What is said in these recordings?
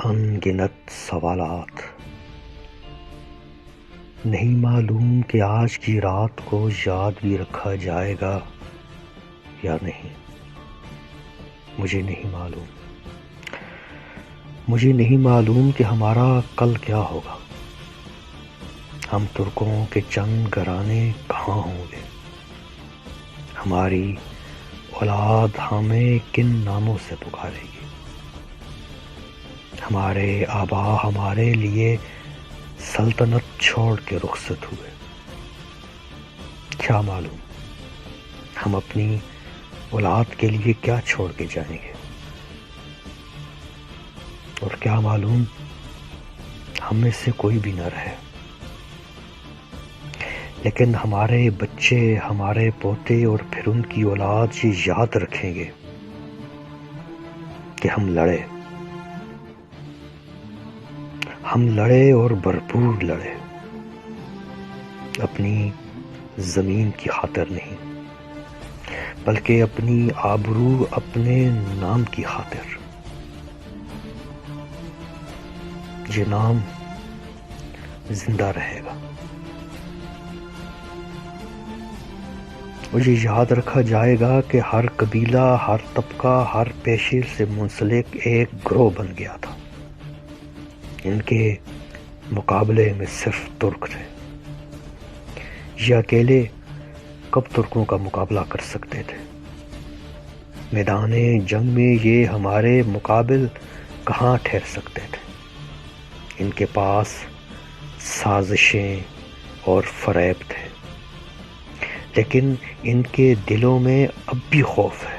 ان گنت سوالات، نہیں معلوم کہ آج کی رات کو یاد بھی رکھا جائے گا یا نہیں۔ مجھے نہیں معلوم کہ ہمارا کل کیا ہوگا۔ ہم ترکوں کے چند گھرانے کہاں ہوں گے؟ ہماری اولاد ہمیں کن ناموں سے پکارے گی؟ ہمارے آبا ہمارے لیے سلطنت چھوڑ کے رخصت ہوئے، کیا معلوم ہم اپنی اولاد کے لیے کیا چھوڑ کے جائیں گے، اور کیا معلوم ہم میں سے کوئی بھی نہ رہے، لیکن ہمارے بچے، ہمارے پوتے اور پھر ان کی اولاد یہ یاد رکھیں گے کہ ہم لڑے اور بھرپور لڑے، اپنی زمین کی خاطر نہیں بلکہ اپنی آبرو، اپنے نام کی خاطر۔ یہ نام زندہ رہے گا اور یہ یاد رکھا جائے گا کہ ہر قبیلہ، ہر طبقہ، ہر پیشے سے منسلک ایک گروہ بن گیا تھا۔ ان کے مقابلے میں صرف ترک تھے۔ یہ اکیلے کب ترکوں کا مقابلہ کر سکتے تھے؟ میدان جنگ میں یہ ہمارے مقابل کہاں ٹھہر سکتے تھے؟ ان کے پاس سازشیں اور فریب تھے، لیکن ان کے دلوں میں اب بھی خوف ہے،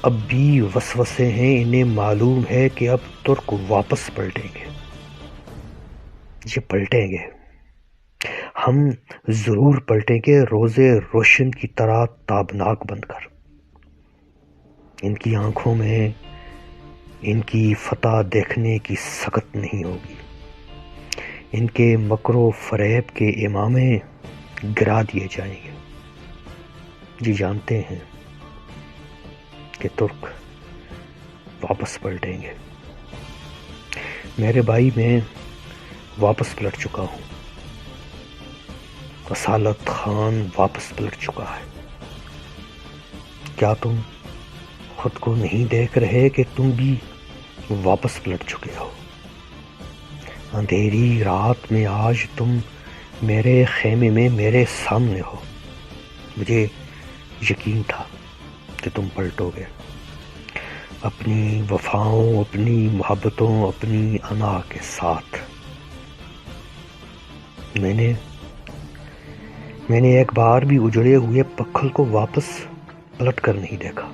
اب بھی وسوسے ہیں۔ انہیں معلوم ہے کہ اب ترک واپس پلٹیں گے، یہ پلٹیں گے، ہم ضرور پلٹیں گے، روزے روشن کی طرح تابناک بن کر۔ ان کی آنکھوں میں ان کی فتح دیکھنے کی سکت نہیں ہوگی، ان کے مکر و فریب کے امامے گرا دیے جائیں گے۔ جی جانتے ہیں کہ ترک واپس پلٹیں گے۔ میرے بھائی، میں واپس پلٹ چکا ہوں، اصالت خان واپس پلٹ چکا ہے۔ کیا تم خود کو نہیں دیکھ رہے کہ تم بھی واپس پلٹ چکے ہو؟ اندھیری رات میں آج تم میرے خیمے میں میرے سامنے ہو۔ مجھے یقین تھا کہ تم پلٹو گے، اپنی وفاؤں، اپنی محبتوں، اپنی انا کے ساتھ۔ میں نے ایک بار بھی اجڑے ہوئے پکھل کو واپس پلٹ کر نہیں دیکھا۔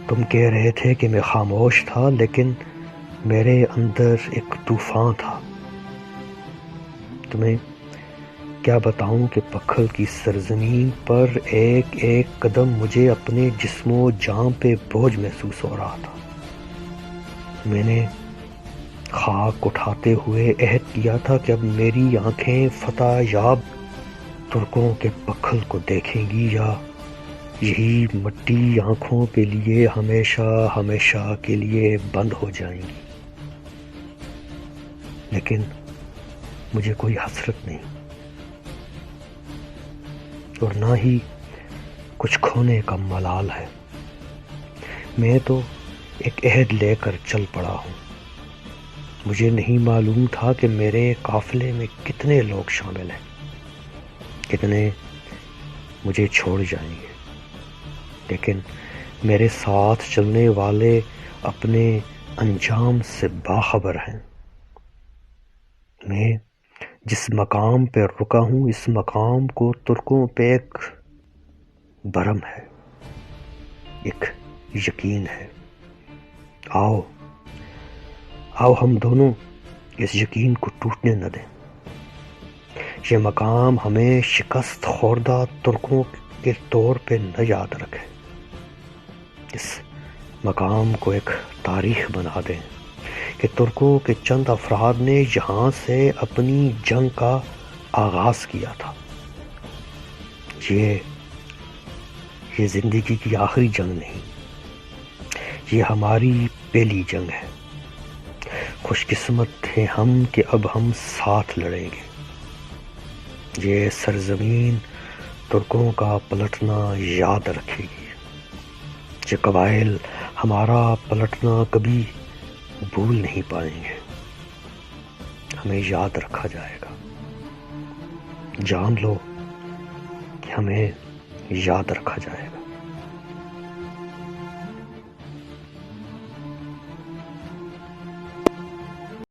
تم کہہ رہے تھے کہ میں خاموش تھا، لیکن میرے اندر ایک طوفان تھا۔ تمہیں کیا بتاؤں کہ پکھل کی سرزمین پر ایک ایک قدم مجھے اپنے جسم و جاں پہ بوجھ محسوس ہو رہا تھا۔ میں نے خاک اٹھاتے ہوئے عہد کیا تھا کہ اب میری آنکھیں فتح یاب ترکوں کے پکھل کو دیکھیں گی، یا یہی مٹی آنکھوں کے لیے ہمیشہ ہمیشہ کے لیے بند ہو جائیں گی۔ لیکن مجھے کوئی حسرت نہیں، اور نہ ہی کچھ کھونے کا ملال ہے۔ میں تو ایک عہد لے کر چل پڑا ہوں۔ مجھے نہیں معلوم تھا کہ میرے قافلے میں کتنے لوگ شامل ہیں، کتنے مجھے چھوڑ جائیں گے، لیکن میرے ساتھ چلنے والے اپنے انجام سے باخبر ہیں۔ میں جس مقام پہ رکا ہوں، اس مقام کو ترکوں پہ ایک بھرم ہے، ایک یقین ہے۔ آؤ ہم دونوں اس یقین کو ٹوٹنے نہ دیں۔ یہ مقام ہمیں شکست خوردہ ترکوں کے طور پہ نہ یاد رکھے، اس مقام کو ایک تاریخ بنا دیں کہ ترکوں کے چند افراد نے یہاں سے اپنی جنگ کا آغاز کیا تھا۔ یہ زندگی کی آخری جنگ نہیں، یہ ہماری پہلی جنگ ہے۔ خوش قسمت ہیں ہم کہ اب ہم ساتھ لڑیں گے۔ یہ سرزمین ترکوں کا پلٹنا یاد رکھے گی۔ یہ قبائل ہمارا پلٹنا کبھی بھول نہیں پائیں گے۔ ہمیں یاد رکھا جائے گا۔ جان لو کہ ہمیں یاد رکھا جائے گا۔